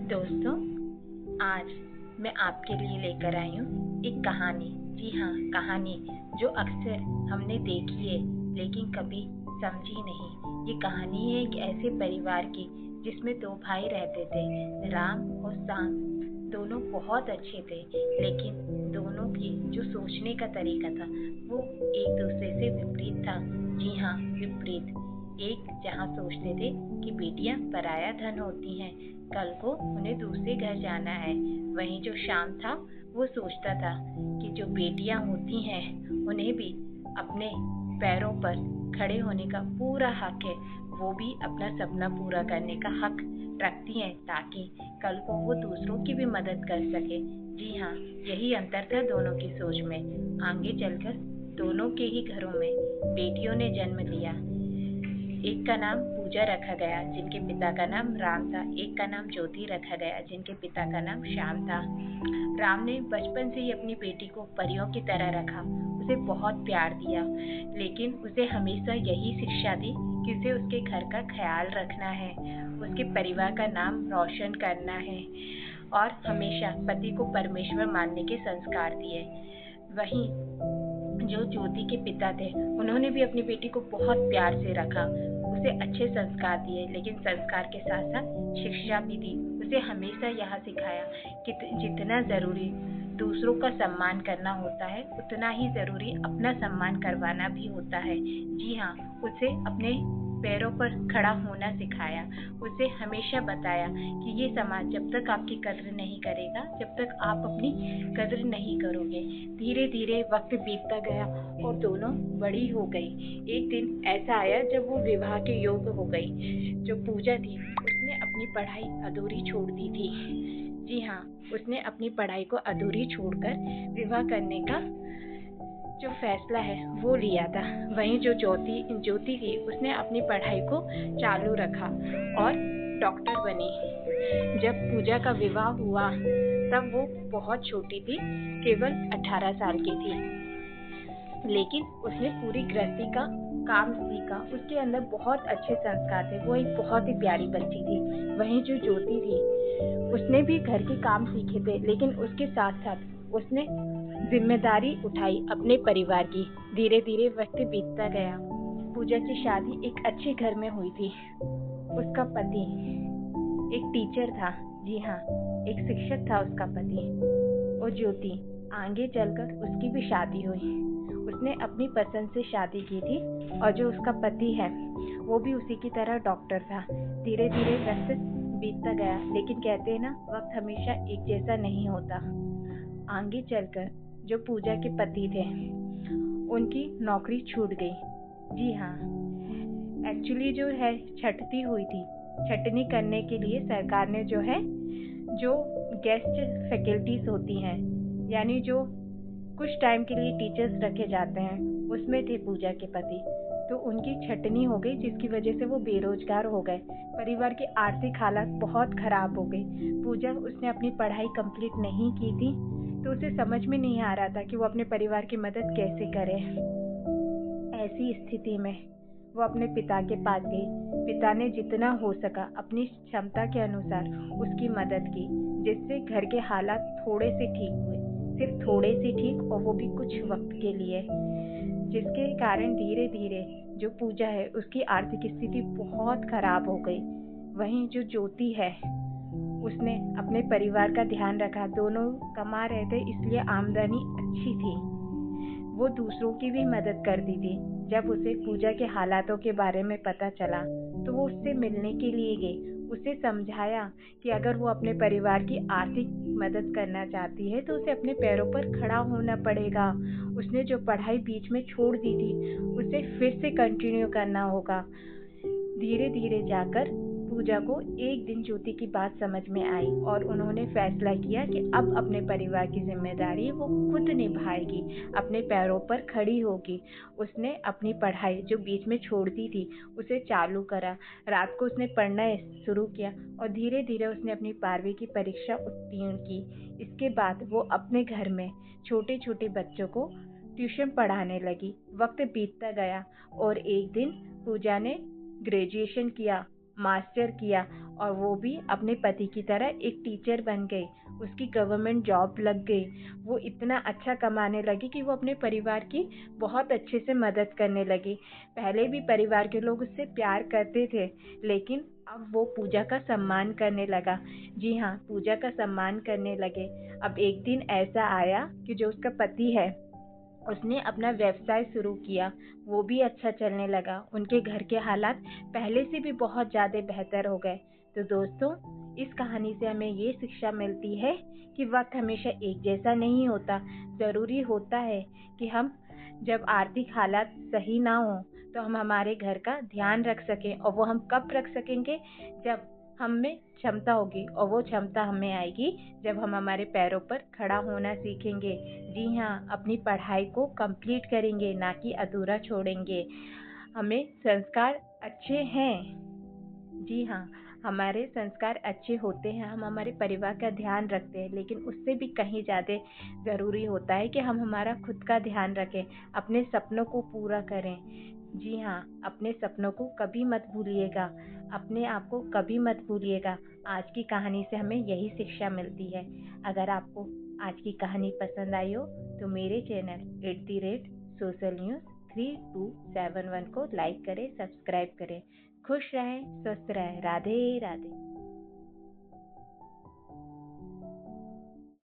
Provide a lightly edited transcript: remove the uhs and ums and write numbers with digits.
दोस्तों, आज मैं आपके लिए लेकर आई हूँ एक कहानी। जी हाँ, कहानी जो अक्सर हमने देखी है लेकिन कभी समझी नहीं। ये कहानी है एक ऐसे परिवार की जिसमें दो भाई रहते थे, राम और श्याम। दोनों बहुत अच्छे थे, लेकिन दोनों की जो सोचने का तरीका था वो एक दूसरे से विपरीत था। जी हाँ, विपरीत। एक जहाँ सोचते थे कि बेटियां पराया धन होती हैं, कल को उन्हें दूसरे घर जाना है। वहीं जो श्याम था वो सोचता था कि जो बेटियां होती हैं उन्हें भी अपने पैरों पर खड़े होने का पूरा हक है। वो भी अपना सपना पूरा करने का हक रखती हैं ताकि कल को वो दूसरों की भी मदद कर सके। जी हाँ, यही अंतर था दोनों की सोच में। आगे चलकर दोनों के ही घरों में बेटियों ने जन्म लिया। एक का नाम पूजा रखा गया जिनके पिता का नाम राम था। एक का नाम ज्योति रखा गया जिनके पिता का नाम श्याम था। राम ने बचपन से ही अपनी बेटी को परियों की तरह रखा, उसे बहुत प्यार दिया, लेकिन उसे हमेशा यही शिक्षा दी कि उसे उसके घर का ख्याल रखना है, उसके परिवार का नाम रोशन करना है और हमेशा पति को परमेश्वर मानने के संस्कार दिए। वहीं जो ज्योति के पिता थे उन्होंने भी अपनी बेटी को बहुत प्यार से रखा, उसे अच्छे संस्कार दिए, लेकिन संस्कार के साथ साथ शिक्षा भी दी। उसे हमेशा यह सिखाया कि जितना जरूरी दूसरों का सम्मान करना होता है उतना ही जरूरी अपना सम्मान करवाना भी होता है। जी हाँ, उसे अपने पैरों पर खड़ा होना सिखाया। उसे हमेशा बताया कि ये समाज जब तक आपकी कद्र नहीं करेगा, जब तक आप अपनी कद्र नहीं करोगे। धीरे धीरे वक्त बीतता गया और दोनों बड़ी हो गई। एक दिन ऐसा आया जब वो विवाह के योग्य हो गई। जो पूजा थी उसने अपनी पढ़ाई अधूरी छोड़ दी थी। जी हाँ, उसने अपनी पढ़ाई को अधूरी छोड़कर विवाह करने का जो फैसला है वो लिया था। वहीं जो ज्योति थी उसने अपनी पढ़ाई को चालू रखा और डॉक्टर बनी। जब पूजा का विवाह हुआ तब वो बहुत छोटी थी, केवल 18 साल की थी, लेकिन उसने पूरी गृहस्थी का काम सीखा। उसके अंदर बहुत अच्छे संस्कार थे, वो एक बहुत ही प्यारी बच्ची थी। वहीं जो ज्योति थी उसने भी घर के काम सीखे थे, लेकिन उसके साथ साथ उसने जिम्मेदारी उठाई अपने परिवार की। धीरे धीरे वक्त बीतता गया। पूजा की शादी एक अच्छे घर में हुई थी। उसका पति एक टीचर था। जी हाँ, एक शिक्षक था उसका पति। और ज्योति, आगे चलकर उसकी भी शादी हुई। उसने अपनी पसंद से शादी की थी और जो उसका पति है वो भी उसी की तरह डॉक्टर था। धीरे धीरे वक्त बीतता गया, लेकिन कहते हैं ना, वक्त हमेशा एक जैसा नहीं होता। आगे चलकर जो पूजा के पति थे उनकी नौकरी छूट गई। जी हाँ, एक्चुअली जो है छठती हुई थी। छटनी करने के लिए सरकार ने जो है जो गेस्ट फैकल्टीज होती हैं, यानी जो कुछ टाइम के लिए टीचर्स रखे जाते हैं, उसमें थे पूजा के पति। तो उनकी छटनी हो गई जिसकी वजह से वो बेरोजगार हो गए। परिवार की आर्थिक हालत बहुत खराब हो गई। पूजा, उसने अपनी पढ़ाई कंप्लीट नहीं की थी, तो उसे समझ में नहीं आ रहा था कि वो अपने परिवार की मदद कैसे करे। ऐसी स्थिति में वो अपने पिता के पास गई। पिता ने जितना हो सका अपनी क्षमता के अनुसार उसकी मदद की, जिससे घर के हालात थोड़े से ठीक हुए, सिर्फ थोड़े से ठीक, और वो भी कुछ वक्त के लिए, जिसके कारण धीरे धीरे जो पूजा है उसकी आर्थिक स्थिति बहुत खराब हो गई। वहीं जो ज्योति है उसने अपने परिवार का ध्यान रखा। दोनों कमा रहे थे, इसलिए आमदनी अच्छी थी। वो दूसरों की भी मदद करती थी। जब उसे पूजा के हालातों के बारे में पता चला तो वो उससे मिलने के लिए गई। उसे समझाया कि अगर वो अपने परिवार की आर्थिक मदद करना चाहती है तो उसे अपने पैरों पर खड़ा होना पड़ेगा। उसने जो पढ़ाई बीच में छोड़ दी थी उसे फिर से कंटिन्यू करना होगा। धीरे धीरे जाकर पूजा को एक दिन ज्योति की बात समझ में आई और उन्होंने फैसला किया कि अब अपने परिवार की जिम्मेदारी वो खुद निभाएगी, अपने पैरों पर खड़ी होगी। उसने अपनी पढ़ाई जो बीच में छोड़ दी थी उसे चालू करा। रात को उसने पढ़ना शुरू किया और धीरे धीरे उसने अपनी 12वीं की परीक्षा उत्तीर्ण की। इसके बाद वो अपने घर में छोटे छोटे बच्चों को ट्यूशन पढ़ाने लगी। वक्त बीतता गया और एक दिन पूजा ने ग्रेजुएशन किया, मास्टर किया और वो भी अपने पति की तरह एक टीचर बन गई। उसकी गवर्नमेंट जॉब लग गई। वो इतना अच्छा कमाने लगी कि वो अपने परिवार की बहुत अच्छे से मदद करने लगी। पहले भी परिवार के लोग उससे प्यार करते थे, लेकिन अब वो पूजा का सम्मान करने लगा। जी हाँ, पूजा का सम्मान करने लगे। अब एक दिन ऐसा आया कि जो उसका पति है, उसने अपना व्यवसाय शुरू किया। वो भी अच्छा चलने लगा। उनके घर के हालात पहले से भी बहुत ज़्यादा बेहतर हो गए। तो दोस्तों, इस कहानी से हमें ये शिक्षा मिलती है कि वक्त हमेशा एक जैसा नहीं होता। ज़रूरी होता है कि हम जब आर्थिक हालात सही ना हो तो हम हमारे घर का ध्यान रख सकें, और वो हम कब रख सकेंगे? जब हम में क्षमता होगी, और वो क्षमता हमें आएगी जब हम हमारे पैरों पर खड़ा होना सीखेंगे। जी हाँ, अपनी पढ़ाई को कंप्लीट करेंगे, ना कि अधूरा छोड़ेंगे। हमें संस्कार अच्छे हैं। जी हाँ, हमारे संस्कार अच्छे होते हैं, हम हमारे परिवार का ध्यान रखते हैं, लेकिन उससे भी कहीं ज़्यादा ज़रूरी होता है कि हम हमारा खुद का ध्यान रखें, अपने सपनों को पूरा करें। जी हाँ, अपने सपनों को कभी मत भूलिएगा, अपने आप को कभी मत भूलिएगा। आज की कहानी से हमें यही शिक्षा मिलती है। अगर आपको आज की कहानी पसंद आई हो तो मेरे चैनल @social news 3271 को लाइक करें, सब्सक्राइब करें। खुश रहें, स्वस्थ रहें। राधे राधे।